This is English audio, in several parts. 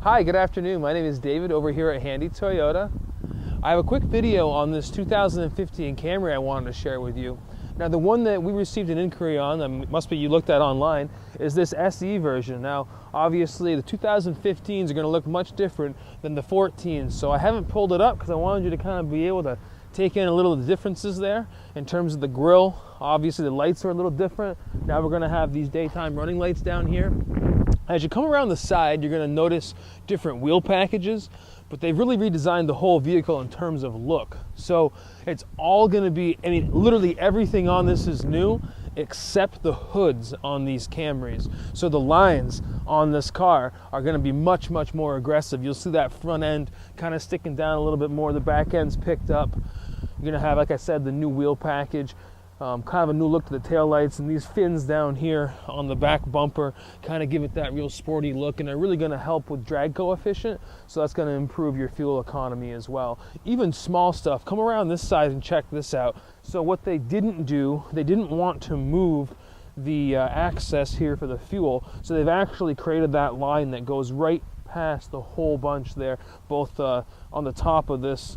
Hi, good afternoon. My name is David over here at Handy Toyota. I have a quick video on this 2015 Camry I wanted to share with you. Now, the one that we received an inquiry on, that must be you looked at online, is this SE version. Now, obviously, the 2015s are going to look much different than the 14s, so I haven't pulled it up because I wanted you to kind of be able to take in a little of the differences there in terms of the grille. Obviously, the lights are a little different. Now we're going to have these daytime running lights down here. As you come around the side, you're going to notice different wheel packages, but they've really redesigned the whole vehicle in terms of look. So it's all going to be, I mean, literally everything on this is new except the hoods on these Camrys. So the lines on this car are going to be much, much more aggressive. You'll see that front end kind of sticking down a little bit more. The back end's picked up. You're going to have, like I said, the new wheel package. Kind of a new look to the taillights, and these fins down here on the back bumper kind of give it that real sporty look, and they're really going to help with drag coefficient, so that's going to improve your fuel economy as well. Even small stuff, come around this side and check this out. So what they didn't do, they didn't want to move the access here for the fuel, so they've actually created that line that goes right past the whole bunch there, both on the top of this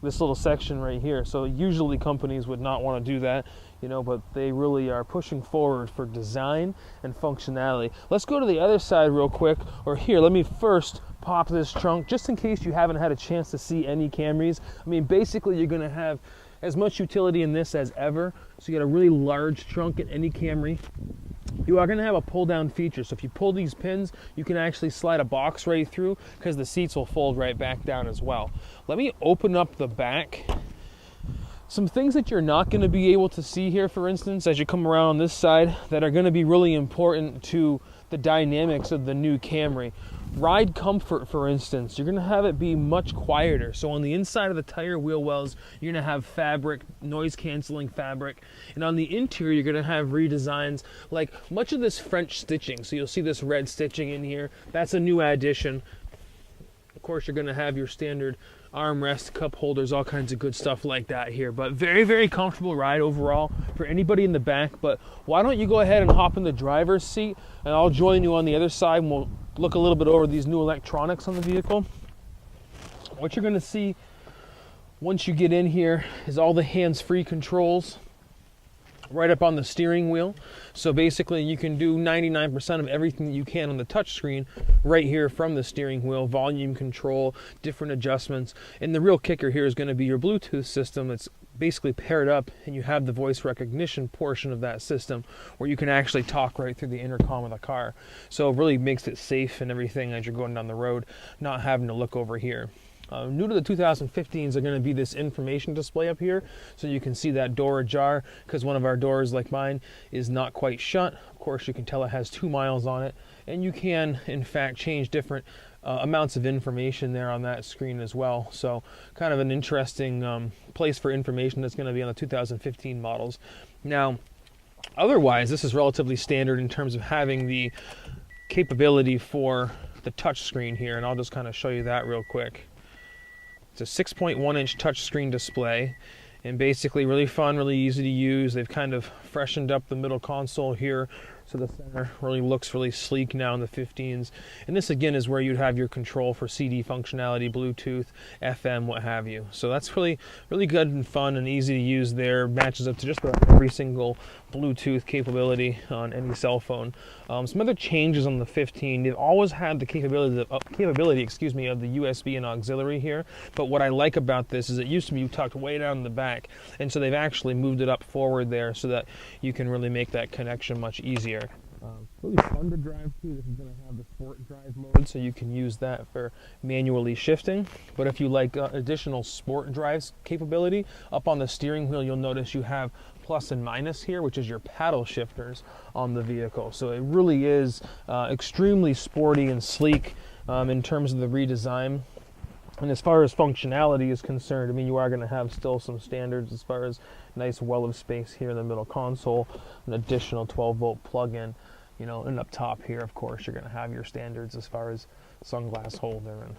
little section right here. So usually companies would not want to do that, you know, but they really are pushing forward for design and functionality. Let's go to the other side real quick, or here, let me first pop this trunk just in case you haven't had a chance to see any Camrys. I mean, basically you're going to have as much utility in this as ever. So you got a really large trunk in any Camry. You are going to have a pull down feature, so if you pull these pins, you can actually slide a box right through because the seats will fold right back down as well. Let me open up the back. Some things that you're not going to be able to see here, for instance, as you come around this side, that are going to be really important to the dynamics of the new Camry. Ride comfort, for instance, you're going to have it be much quieter. So on the inside of the tire wheel wells, you're going to have fabric, noise canceling fabric. And on the interior, you're going to have redesigns like much of this French stitching. So you'll see this red stitching in here. That's a new addition. Of course, you're going to have your standard armrest, cup holders, all kinds of good stuff like that here. But very, very comfortable ride overall for anybody in the back. But why don't you go ahead and hop in the driver's seat, and I'll join you on the other side, and we'll look a little bit over these new electronics on the vehicle. What you're going to see once you get in here is all the hands-free controls right up on the steering wheel. So basically you can do 99% of everything that you can on the touchscreen right here from the steering wheel. Volume control, different adjustments, and the real kicker here is going to be your Bluetooth system that's basically paired up, and you have the voice recognition portion of that system where you can actually talk right through the intercom of the car. So it really makes it safe and everything as you're going down the road, not having to look over here. New to the 2015s are going to be this information display up here, so you can see that door ajar because one of our doors, like mine, is not quite shut. Of course, you can tell it has 2 miles on it, and you can, in fact, change different amounts of information there on that screen as well. So kind of an interesting place for information that's going to be on the 2015 models. Now, otherwise, this is relatively standard in terms of having the capability for the touch screen here, and I'll just kind of show you that real quick. It's a 6.1-inch touchscreen display, and basically really fun, really easy to use. They've kind of freshened up the middle console here, so the center really looks really sleek now in the 15s. And this again is where you'd have your control for CD functionality, Bluetooth, FM, what have you. So that's really, really good and fun and easy to use there. Matches up to just about every single Bluetooth capability on any cell phone. Some other changes on the 15, they've always had the capability of the USB and auxiliary here, but what I like about this is it used to be tucked way down in the back, and so they've actually moved it up forward there so that you can really make that connection much easier. Really fun to drive too. This is going to have the sport drive mode, so you can use that for manually shifting. But if you like additional sport drives capability, up on the steering wheel you'll notice you have plus and minus here, which is your paddle shifters on the vehicle. So it really is extremely sporty and sleek in terms of the redesign. And as far as functionality is concerned, I mean, you are going to have still some standards as far as nice well of space here in the middle console, an additional 12-volt plug-in, you know, and up top here, of course, you're going to have your standards as far as sunglass holder and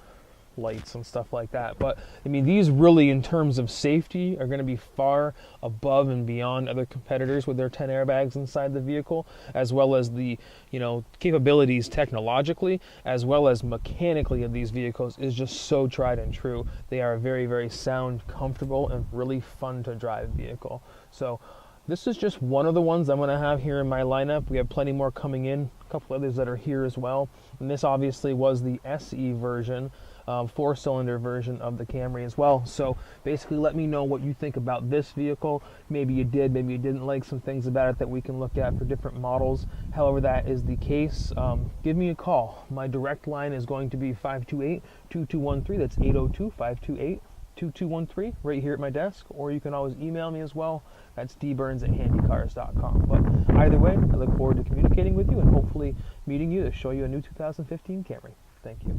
lights and stuff like that. But I mean, these really, in terms of safety, are going to be far above and beyond other competitors with their 10 airbags inside the vehicle, as well as the, you know, capabilities technologically as well as mechanically of these vehicles is just so tried and true. They are a very, very sound, comfortable, and really fun to drive vehicle. So this is just one of the ones I'm going to have here in my lineup. We have plenty more coming in, a couple others that are here as well. And this obviously was the SE version, 4-cylinder version of the Camry as well. So basically let me know what you think about this vehicle. Maybe you did, maybe you didn't like some things about it that we can look at for different models. However that is the case, give me a call. My direct line is going to be 528-2213. That's 802-528-2213 right here at my desk, or you can always email me as well. That's dburns@handycars.com. But either way, I look forward to communicating with you and hopefully meeting you to show you a new 2015 Camry. Thank you.